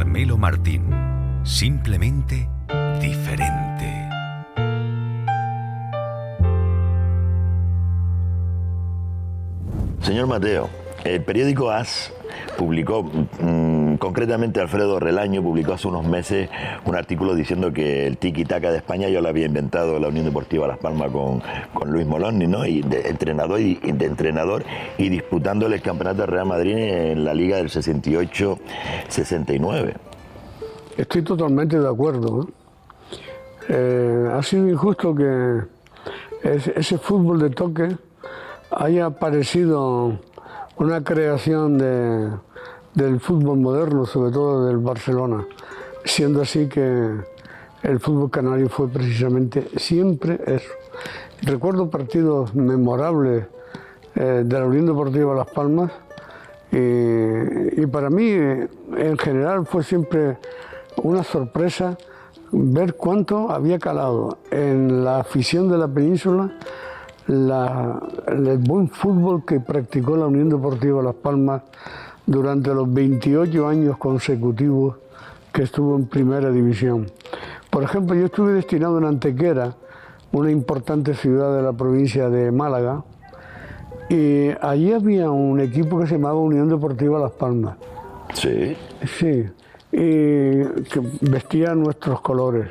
Carmelo Martín. Simplemente diferente. Señor Mateo, el periódico AS publicó, concretamente Alfredo Relaño, publicó hace unos meses un artículo diciendo que el tiki-taka de España ya lo había inventado la Unión Deportiva Las Palmas con Luis Moloni, ¿no? Y de entrenador y disputándole el campeonato del Real Madrid en la Liga del 68-69. Estoy totalmente de acuerdo, ¿eh? Ha sido injusto que ese fútbol de toque haya parecido una creación del fútbol moderno, sobre todo del Barcelona, siendo así que el fútbol canario fue precisamente siempre eso. Recuerdo partidos memorables de la Unión Deportiva Las Palmas y para mí en general fue siempre una sorpresa ver cuánto había calado en la afición de la península el buen fútbol que practicó la Unión Deportiva Las Palmas durante los 28 años consecutivos que estuvo en primera división. Por ejemplo, yo estuve destinado en Antequera, una importante ciudad de la provincia de Málaga, y allí había un equipo que se llamaba Unión Deportiva Las Palmas. Sí. Sí, y que vestía nuestros colores.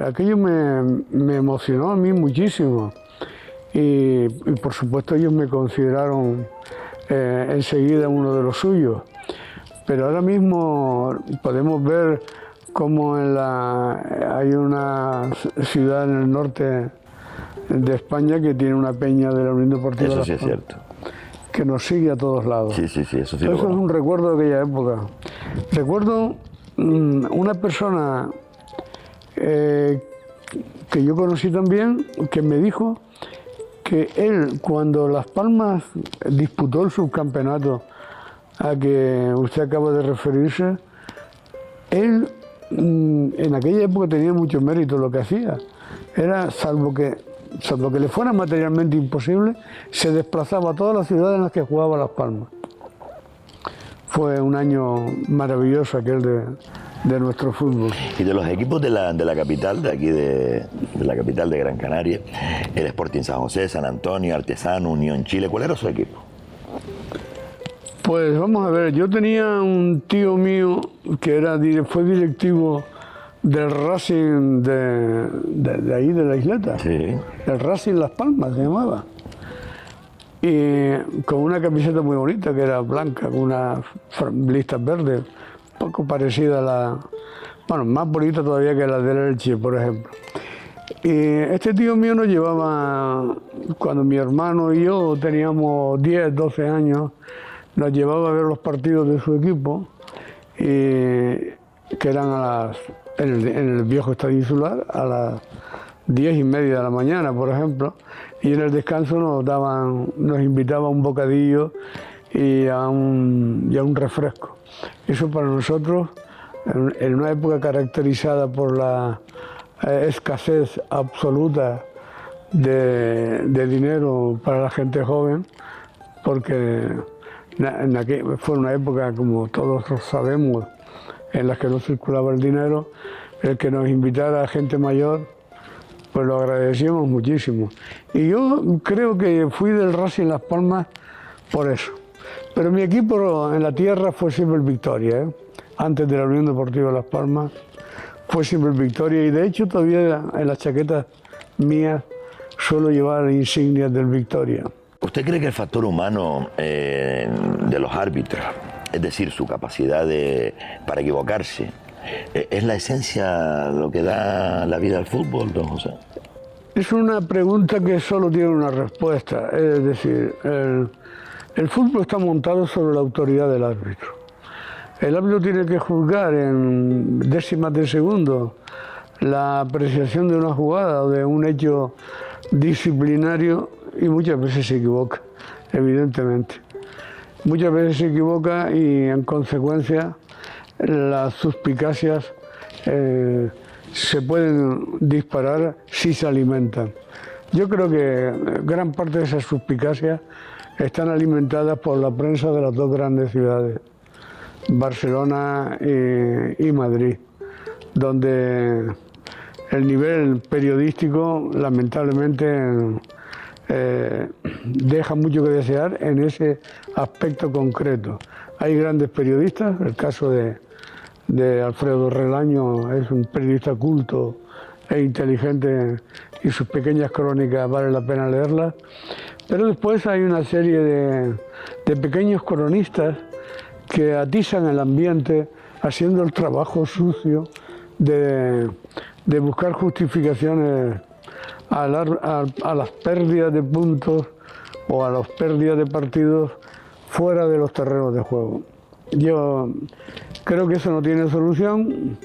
Aquello me emocionó a mí muchísimo. Y por supuesto ellos me consideraron enseguida uno de los suyos. Pero ahora mismo podemos ver cómo hay una ciudad en el norte de España que tiene una peña de la Unión Deportiva. Eso sí es cierto. Que nos sigue a todos lados. Sí, eso sí. Eso es un recuerdo de aquella época. Recuerdo una persona que yo conocí también, que me dijo que él, cuando Las Palmas disputó el subcampeonato a que usted acaba de referirse, él en aquella época tenía mucho mérito lo que hacía. Era, salvo que le fuera materialmente imposible, se desplazaba a todas las ciudades en las que jugaba Las Palmas. Fue un año maravilloso aquel de nuestro fútbol. Y de los equipos de la capital, de aquí de la capital de Gran Canaria, el Sporting San José, San Antonio, Artesano, Unión Chile, ¿cuál era su equipo? Pues vamos a ver, yo tenía un tío mío que fue directivo del Racing de ahí, de la isleta. Sí. El Racing Las Palmas se llamaba. Y con una camiseta muy bonita, que era blanca, con unas listas verdes, un poco parecida a más bonita todavía que la del Elche, por ejemplo. Y este tío mío nos llevaba, cuando mi hermano y yo teníamos 10, 12 años, nos llevaba a ver los partidos de su equipo, que eran en el viejo estadio insular, a las 10:30 de la mañana, por ejemplo, y en el descanso nos invitaba a un bocadillo y a un refresco. Eso para nosotros, en una época caracterizada por la escasez absoluta de dinero para la gente joven, porque fue una época, como todos sabemos, en la que no circulaba el dinero, el que nos invitara a gente mayor, pues lo agradecíamos muchísimo. Y yo creo que fui del Racing Las Palmas por eso. Pero mi equipo en la tierra fue siempre el Victoria, ¿eh? Antes de la Unión Deportiva Las Palmas fue siempre el Victoria, y de hecho todavía en las chaquetas mías suelo llevar insignias del Victoria. ¿Usted cree que el factor humano de los árbitros, es decir, su capacidad para equivocarse, es la esencia lo que da la vida al fútbol, don José? Es una pregunta que solo tiene una respuesta, es decir, el fútbol está montado sobre la autoridad del árbitro. El árbitro tiene que juzgar en décimas de segundo la apreciación de una jugada o de un hecho disciplinario, y muchas veces se equivoca, evidentemente. Muchas veces se equivoca y en consecuencia las suspicacias se pueden disparar si se alimentan. Yo creo que gran parte de esas suspicacias están alimentadas por la prensa de las dos grandes ciudades, Barcelona y Madrid, donde el nivel periodístico lamentablemente deja mucho que desear en ese aspecto concreto. Hay grandes periodistas, el caso de Alfredo Relaño es un periodista culto e inteligente y sus pequeñas crónicas vale la pena leerlas, pero después hay una serie de pequeños cronistas que atizan el ambiente haciendo el trabajo sucio de buscar justificaciones a las pérdidas de puntos o a las pérdidas de partidos fuera de los terrenos de juego. Yo creo que eso no tiene solución.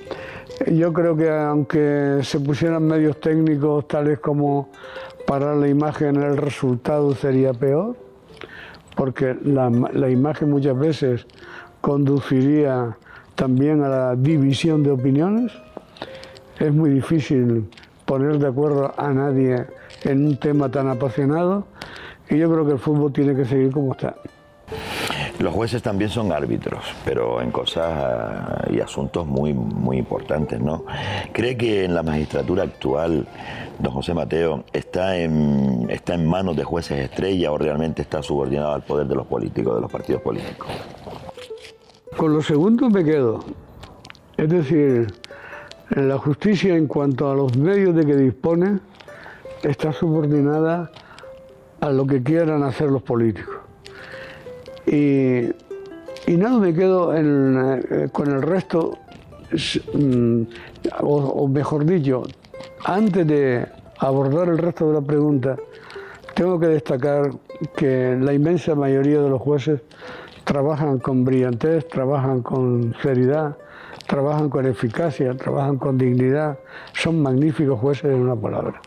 Yo creo que aunque se pusieran medios técnicos tales como parar la imagen, el resultado sería peor, porque la imagen muchas veces conduciría también a la división de opiniones. Es muy difícil poner de acuerdo a nadie en un tema tan apasionado y yo creo que el fútbol tiene que seguir como está. Los jueces también son árbitros, pero en cosas y asuntos muy importantes, ¿no? ¿Cree que en la magistratura actual, don José Mateo, está en manos de jueces estrella o realmente está subordinado al poder de los políticos, de los partidos políticos? Con lo segundo me quedo. Es decir, la justicia en cuanto a los medios de que dispone está subordinada a lo que quieran hacer los políticos. Y nada, me quedo con el resto, o mejor dicho, antes de abordar el resto de la pregunta, tengo que destacar que la inmensa mayoría de los jueces trabajan con brillantez, trabajan con seriedad, trabajan con eficacia, trabajan con dignidad, son magníficos jueces en una palabra.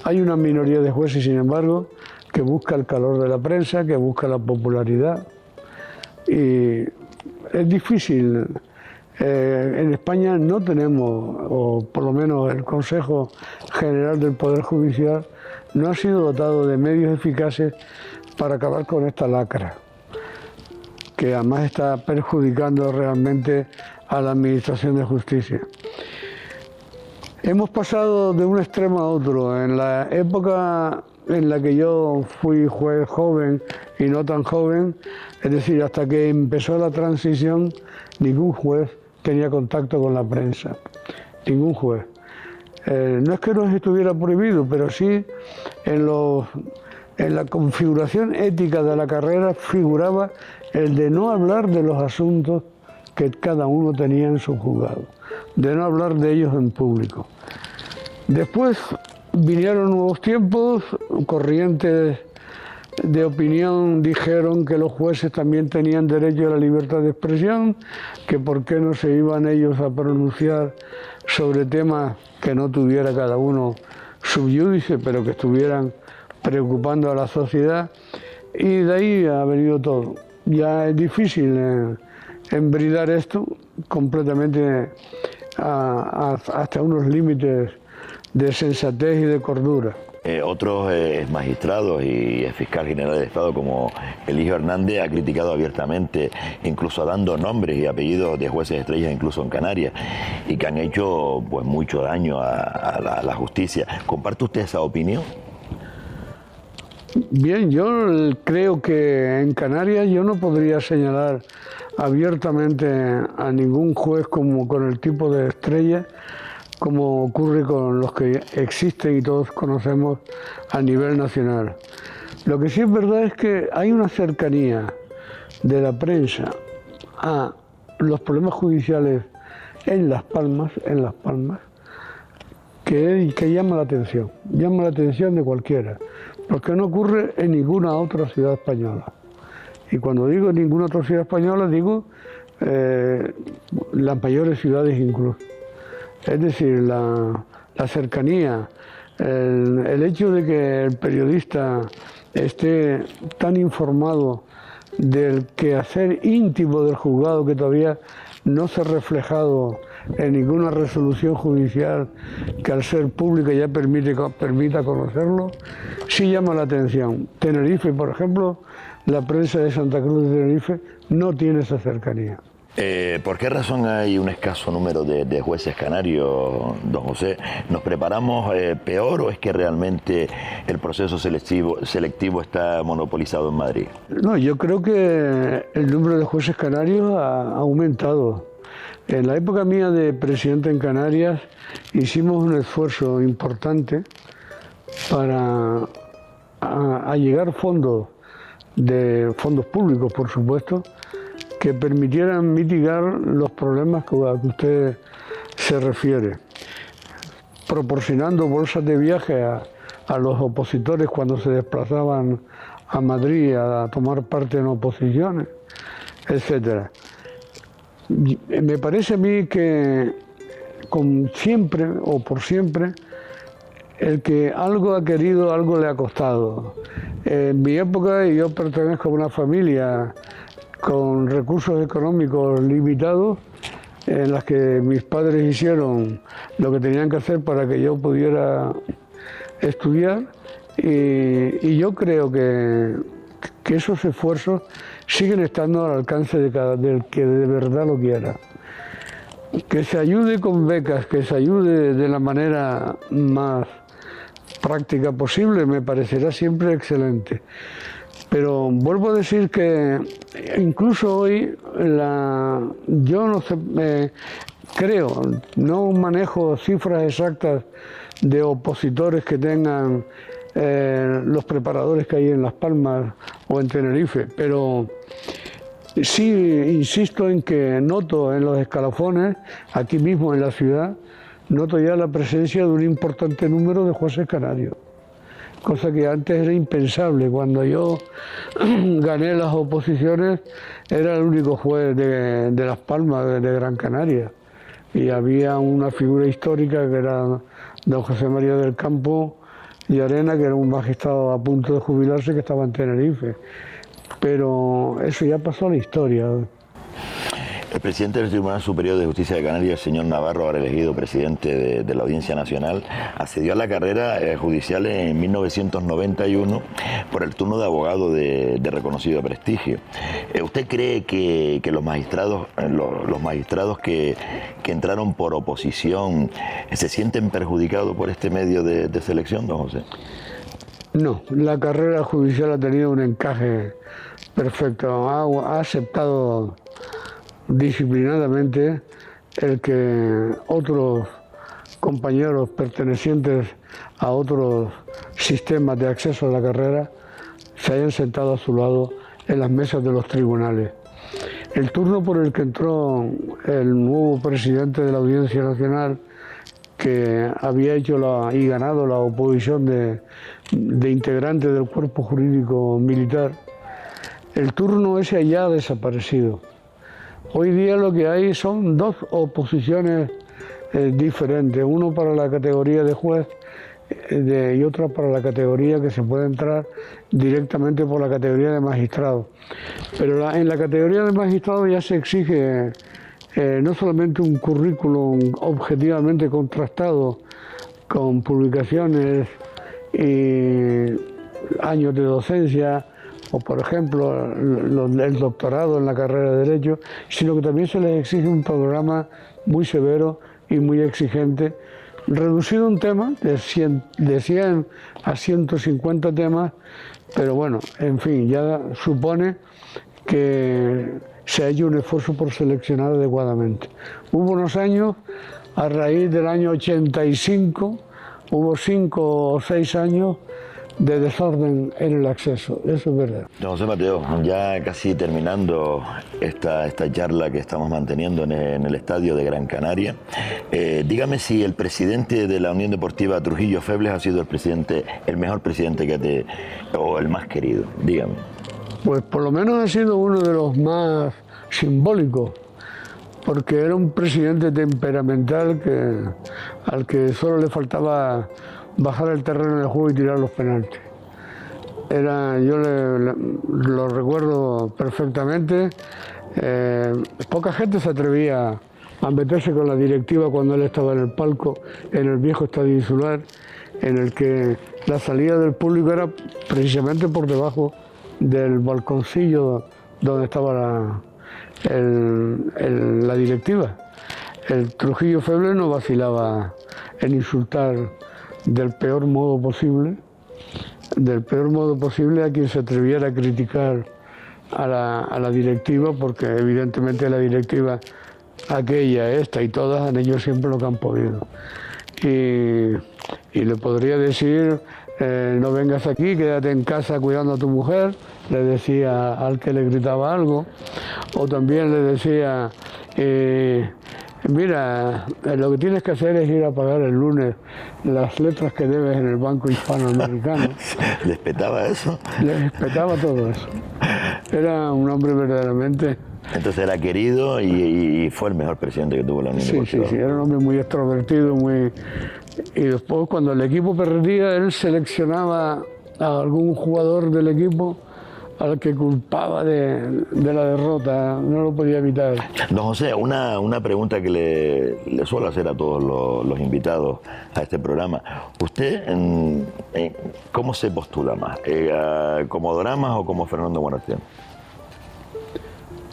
Hay una minoría de jueces, sin embargo, que busca el calor de la prensa, que busca la popularidad. Y es difícil. En España no tenemos, o por lo menos el Consejo General del Poder Judicial, no ha sido dotado de medios eficaces para acabar con esta lacra, que además está perjudicando realmente a la Administración de Justicia. Hemos pasado de un extremo a otro. En la época en la que yo fui juez joven y no tan joven, es decir, hasta que empezó la transición, ningún juez tenía contacto con la prensa, ningún juez. No es que no estuviera prohibido, pero sí en la configuración ética de la carrera figuraba el de no hablar de los asuntos que cada uno tenía en su juzgado, de no hablar de ellos en público. Después vinieron nuevos tiempos, corrientes de opinión dijeron que los jueces también tenían derecho a la libertad de expresión, que por qué no se iban ellos a pronunciar sobre temas que no tuviera cada uno subyúdice, pero que estuvieran preocupando a la sociedad, y de ahí ha venido todo. Ya es difícil embridar esto completamente hasta unos límites de sensatez y de cordura. Otros magistrados y el fiscal general de Estado como Eligio Hernández ha criticado abiertamente, incluso dando nombres y apellidos de jueces estrellas incluso en Canarias, y que han hecho pues mucho daño a la justicia. ¿Comparte usted esa opinión? Bien, yo creo que en Canarias yo no podría señalar abiertamente a ningún juez como con el tipo de estrella como ocurre con los que existen y todos conocemos a nivel nacional. Lo que sí es verdad es que hay una cercanía de la prensa a los problemas judiciales en Las Palmas, que llama la atención de cualquiera, porque no ocurre en ninguna otra ciudad española. Y cuando digo ninguna otra ciudad española, digo las mayores ciudades incluso. Es decir, la cercanía, el hecho de que el periodista esté tan informado del quehacer íntimo del juzgado que todavía no se ha reflejado en ninguna resolución judicial que al ser pública ya permita conocerlo, sí llama la atención. Tenerife, por ejemplo, la prensa de Santa Cruz de Tenerife no tiene esa cercanía. ¿Por qué razón hay un escaso número de jueces canarios, don José? ¿Nos preparamos peor o es que realmente el proceso selectivo está monopolizado en Madrid? No, yo creo que el número de jueces canarios ha aumentado. En la época mía de presidente en Canarias hicimos un esfuerzo importante para allegar fondos públicos, por supuesto, que permitieran mitigar los problemas a que usted se refiere, proporcionando bolsas de viaje a los opositores cuando se desplazaban a Madrid a tomar parte en oposiciones, etcétera. Me parece a mí que siempre o por siempre el que algo ha querido, algo le ha costado. En mi época, y yo pertenezco a una familia con recursos económicos limitados, en las que mis padres hicieron lo que tenían que hacer para que yo pudiera estudiar, y yo creo que esos esfuerzos siguen estando al alcance del que de verdad lo quiera. Que se ayude con becas, que se ayude de la manera más práctica posible, me parecerá siempre excelente. Pero vuelvo a decir que incluso hoy yo no sé, creo, no manejo cifras exactas de opositores que tengan los preparadores que hay en Las Palmas o en Tenerife, pero sí insisto en que noto en los escalafones, aquí mismo en la ciudad, noto ya la presencia de un importante número de jueces canarios, cosa que antes era impensable. Cuando yo gané las oposiciones era el único juez de Las Palmas, de Gran Canaria, y había una figura histórica que era don José María del Campo y Arena, que era un magistrado a punto de jubilarse que estaba en Tenerife. Pero eso ya pasó a la historia. El presidente del Tribunal Superior de Justicia de Canarias, el señor Navarro, ahora elegido presidente de la Audiencia Nacional, accedió a la carrera judicial en 1991 por el turno de abogado de reconocido prestigio. ¿Usted cree que los magistrados que entraron por oposición se sienten perjudicados por este medio de selección, don José? No, la carrera judicial ha tenido un encaje perfecto, ha aceptado disciplinadamente el que otros compañeros pertenecientes a otros sistemas de acceso a la carrera se hayan sentado a su lado en las mesas de los tribunales. El turno por el que entró el nuevo presidente de la Audiencia Nacional, que había hecho y ganado la oposición de integrantes del cuerpo jurídico militar, el turno ese ya ha desaparecido. Hoy día lo que hay son dos oposiciones diferentes, uno para la categoría de juez y otra para la categoría que se puede entrar directamente por la categoría de magistrado. Pero en la categoría de magistrado ya se exige no solamente un currículum objetivamente contrastado con publicaciones y años de docencia, o por ejemplo el doctorado en la carrera de Derecho, sino que también se les exige un programa muy severo y muy exigente, reducido a un tema de 100 a 150 temas, pero bueno, en fin, ya supone que se ha hecho un esfuerzo por seleccionar adecuadamente. Hubo unos años, a raíz del año 85, hubo 5 o 6 años de desorden en el acceso, eso es verdad. Don José Mateo, ya casi terminando esta charla que estamos manteniendo en el estadio de Gran Canaria, dígame si el presidente de la Unión Deportiva Trujillo Febles ha sido el mejor presidente o el más querido, dígame. Pues por lo menos ha sido uno de los más simbólicos, porque era un presidente temperamental al que solo le faltaba bajar el terreno del juego y tirar los penaltis. Yo lo recuerdo perfectamente. Poca gente se atrevía a meterse con la directiva cuando él estaba en el palco, en el viejo estadio insular, en el que la salida del público era precisamente por debajo del balconcillo donde estaba la directiva. El Trujillo Feble no vacilaba en insultar del peor modo posible a quien se atreviera a criticar a la directiva, porque evidentemente la directiva, aquella, esta y todas, han hecho siempre lo que han podido. Y le podría decir, no vengas aquí, quédate en casa cuidando a tu mujer, le decía al que le gritaba algo, o también le decía, mira, lo que tienes que hacer es ir a pagar el lunes las letras que debes en el Banco Hispanoamericano. ¿Les petaba eso? Les petaba todo eso. Era un hombre verdaderamente... Entonces era querido y fue el mejor presidente que tuvo la Unión Deportiva. Sí, era un hombre muy extrovertido, muy... Y después, cuando el equipo perdía, él seleccionaba a algún jugador del equipo al que culpaba de la derrota, no lo podía evitar. Don José, una pregunta que le suelo hacer a todos los invitados a este programa. ¿Usted cómo se postula más? ¿Como Doramas o como Fernando Buenarteme?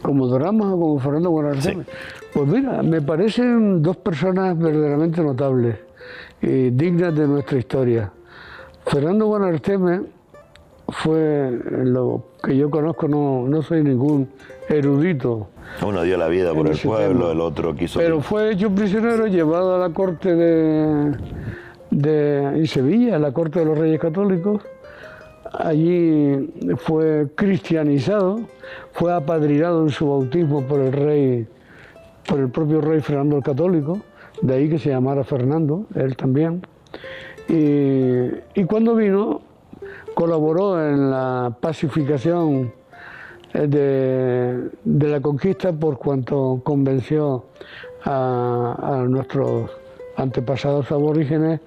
¿Como Doramas o como Fernando Buenarteme? Sí. Pues mira, me parecen dos personas verdaderamente notables y dignas de nuestra historia. Fernando Buenarteme fue, lo que yo conozco, no soy ningún erudito. Uno dio la vida por el pueblo, el otro quiso... Pero fue hecho prisionero, llevado a la corte de Sevilla, a la corte de los Reyes Católicos. Allí fue cristianizado, fue apadrinado en su bautismo por el propio rey Fernando el Católico, de ahí que se llamara Fernando, él también. Y cuando vino, colaboró en la pacificación de la conquista, por cuanto convenció a nuestros antepasados aborígenes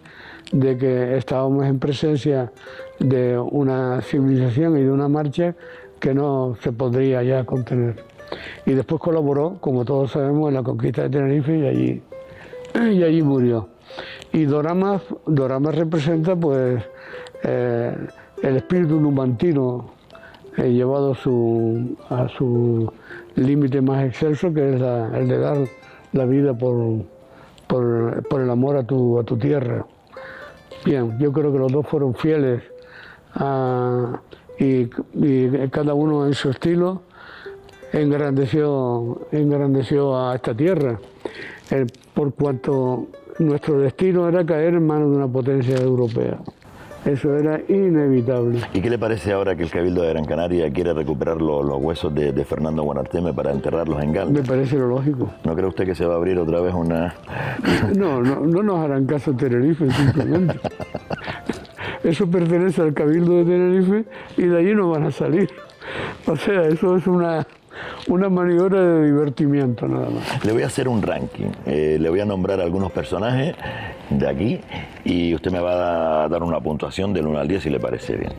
de que estábamos en presencia de una civilización y de una marcha que no se podría ya contener. Y después colaboró, como todos sabemos, en la conquista de Tenerife y allí murió. Y Doramas representa pues el espíritu numantino llevado a su límite más excelso, que es el de dar la vida por el amor a tu tierra. Bien, yo creo que los dos fueron fieles y cada uno en su estilo engrandeció a esta tierra, por cuanto nuestro destino era caer en manos de una potencia europea. Eso era inevitable. ¿Y qué le parece ahora que el Cabildo de Gran Canaria quiere recuperar los huesos de Fernando Buenarteme para enterrarlos en Galdas? Me parece lo lógico. ¿No cree usted que se va a abrir otra vez una...? No nos harán caso en Tenerife, simplemente. Eso pertenece al Cabildo de Tenerife y de allí no van a salir. O sea, eso es una maniobra de divertimiento nada más. Le voy a hacer un ranking. Le voy a nombrar algunos personajes de aquí y usted me va a dar una puntuación del 1 al 10 si le parece bien.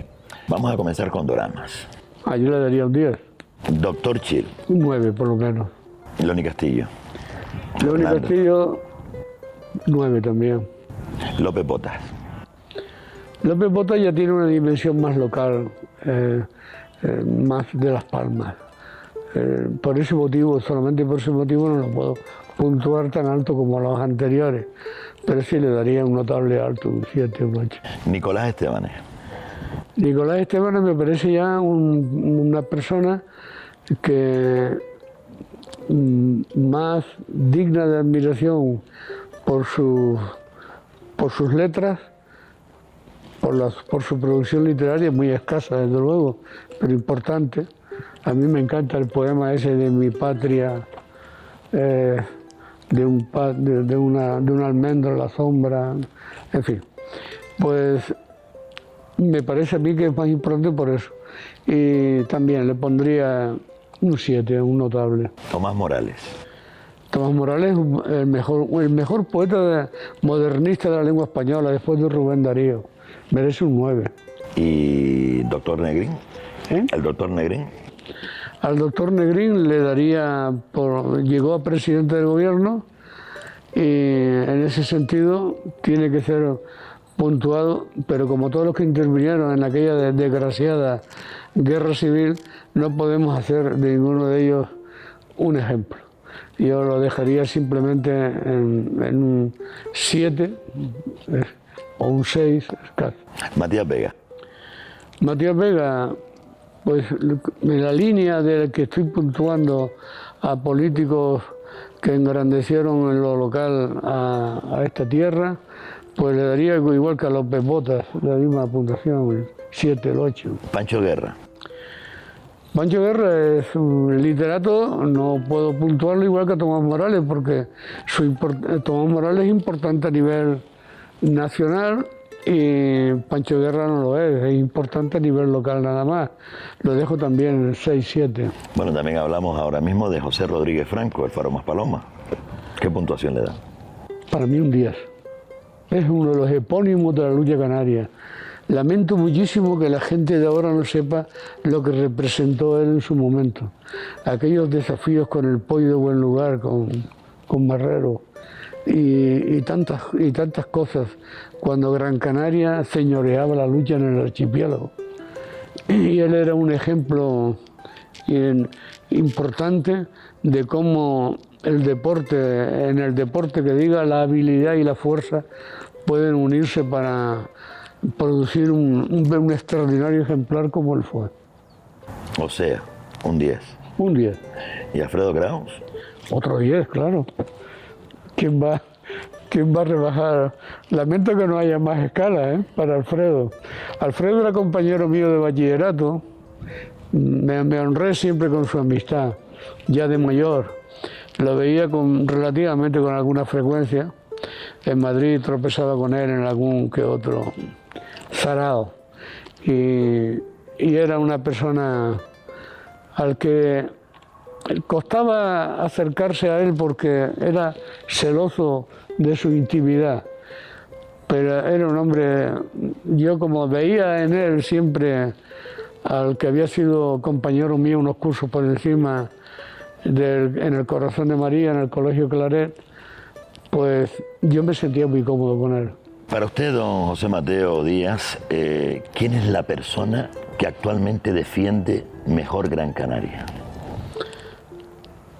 Vamos a comenzar con Doramas. Yo le daría un 10. Doctor Chill. Un 9 por lo menos. Loni Castillo. Loni Castillo, 9 también. López Botas. López Botas ya tiene una dimensión más local, más de Las Palmas. Por ese motivo, solamente por ese motivo, no lo puedo puntuar tan alto como los anteriores, pero sí le daría un notable alto, un 7 o un 8. Nicolás Estebanes. Nicolás Estebanes me parece ya una persona que más digna de admiración por sus letras, por su producción literaria, muy escasa desde luego, pero importante. A mí me encanta el poema ese de mi patria, de un almendro a la sombra, en fin. Pues me parece a mí que es más importante por eso. Y también le pondría un 7, un notable. Tomás Morales. Tomás Morales, el mejor poeta modernista de la lengua española, después de Rubén Darío. Merece un 9. ¿Y doctor Negrín? ¿El doctor Negrín? Al doctor Negrín le daría, llegó a presidente del gobierno y en ese sentido tiene que ser puntuado, pero como todos los que intervinieron en aquella desgraciada guerra civil, no podemos hacer de ninguno de ellos un ejemplo. Yo lo dejaría simplemente en un 7 o un 6. Matías Vega. Matías Vega, pues en la línea de que estoy puntuando a políticos que engrandecieron en lo local a esta tierra, pues le daría igual que a López Botas, la misma puntuación, el 7, el 8. Pancho Guerra. Pancho Guerra es un literato, no puedo puntuarlo igual que a Tomás Morales, porque Tomás Morales es importante a nivel nacional y Pancho Guerra no lo es importante a nivel local nada más. Lo dejo también en el 6-7. Bueno, también hablamos ahora mismo de José Rodríguez Franco, el Faro Maspalomas. ¿Qué puntuación le da? Para mí un 10. Es uno de los epónimos de la lucha canaria. Lamento muchísimo que la gente de ahora no sepa lo que representó él en su momento. Aquellos desafíos con el pollo de buen lugar, con Marrero y tantas cosas, cuando Gran Canaria señoreaba la lucha en el archipiélago. Y él era un ejemplo importante de cómo el deporte, en el deporte que diga, la habilidad y la fuerza pueden unirse para producir un extraordinario ejemplar como él fue. O sea, un 10. Un 10. ¿Y Alfredo Kraus? Otro 10, claro. ¿Quién va a rebajar? Lamento que no haya más escala para Alfredo. Alfredo era compañero mío de bachillerato. Me honré siempre con su amistad, ya de mayor. Lo veía relativamente con alguna frecuencia. En Madrid tropezaba con él en algún que otro sarao. Y era una persona al que costaba acercarse a él porque era celoso de su intimidad. Pero era un hombre, yo como veía en él siempre al que había sido compañero mío unos cursos por encima en el Corazón de María, en el Colegio Claret, pues yo me sentía muy cómodo con él. Para usted, don José Mateo Díaz, ¿quién es la persona que actualmente defiende mejor Gran Canaria?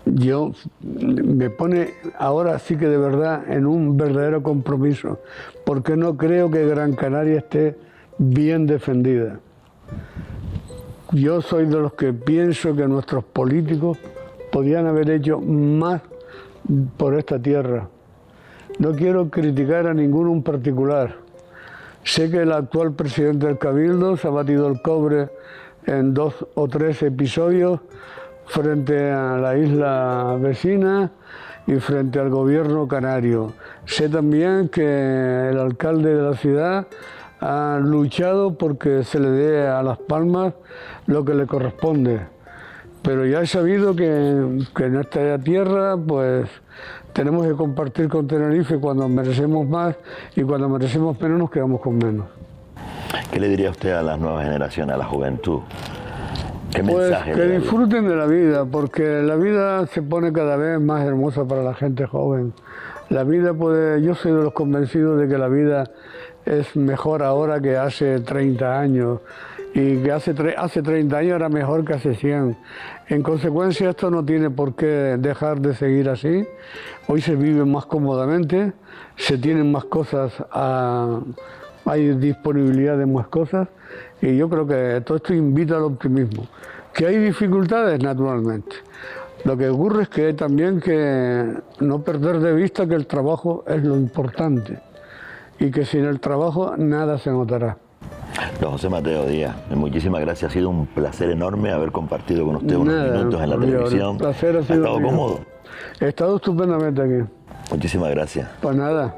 Yo me pone ahora sí que de verdad en un verdadero compromiso, porque no creo que Gran Canaria esté bien defendida. Yo soy de los que pienso que nuestros políticos podían haber hecho más por esta tierra. No quiero criticar a ninguno en particular. Sé que el actual presidente del Cabildo se ha batido el cobre en 2 o 3 episodios frente a la isla vecina y frente al gobierno canario. Sé también que el alcalde de la ciudad ha luchado porque se le dé a Las Palmas lo que le corresponde. Pero ya he sabido que en esta tierra pues tenemos que compartir con Tenerife cuando merecemos más y cuando merecemos menos nos quedamos con menos. ¿Qué le diría usted a las nuevas generaciones, a la juventud? ¿Qué pues mensaje que disfruten de la vida, porque la vida se pone cada vez más hermosa para la gente joven. La vida yo soy de los convencidos de que la vida es mejor ahora que hace 30 años. Y que hace 30 años era mejor que hace 100. En consecuencia, esto no tiene por qué dejar de seguir así. Hoy se vive más cómodamente, se tienen más cosas, hay disponibilidad de más cosas, y yo creo que todo esto invita al optimismo. Que hay dificultades, naturalmente. Lo que ocurre es que también que no perder de vista que el trabajo es lo importante, y que sin el trabajo nada se notará. Don José Mateo Díaz, muchísimas gracias. Ha sido un placer enorme haber compartido con usted unos minutos en la televisión. El placer ha sido ¿Ha estado cómodo? He estado estupendamente aquí. Muchísimas gracias. Pues nada.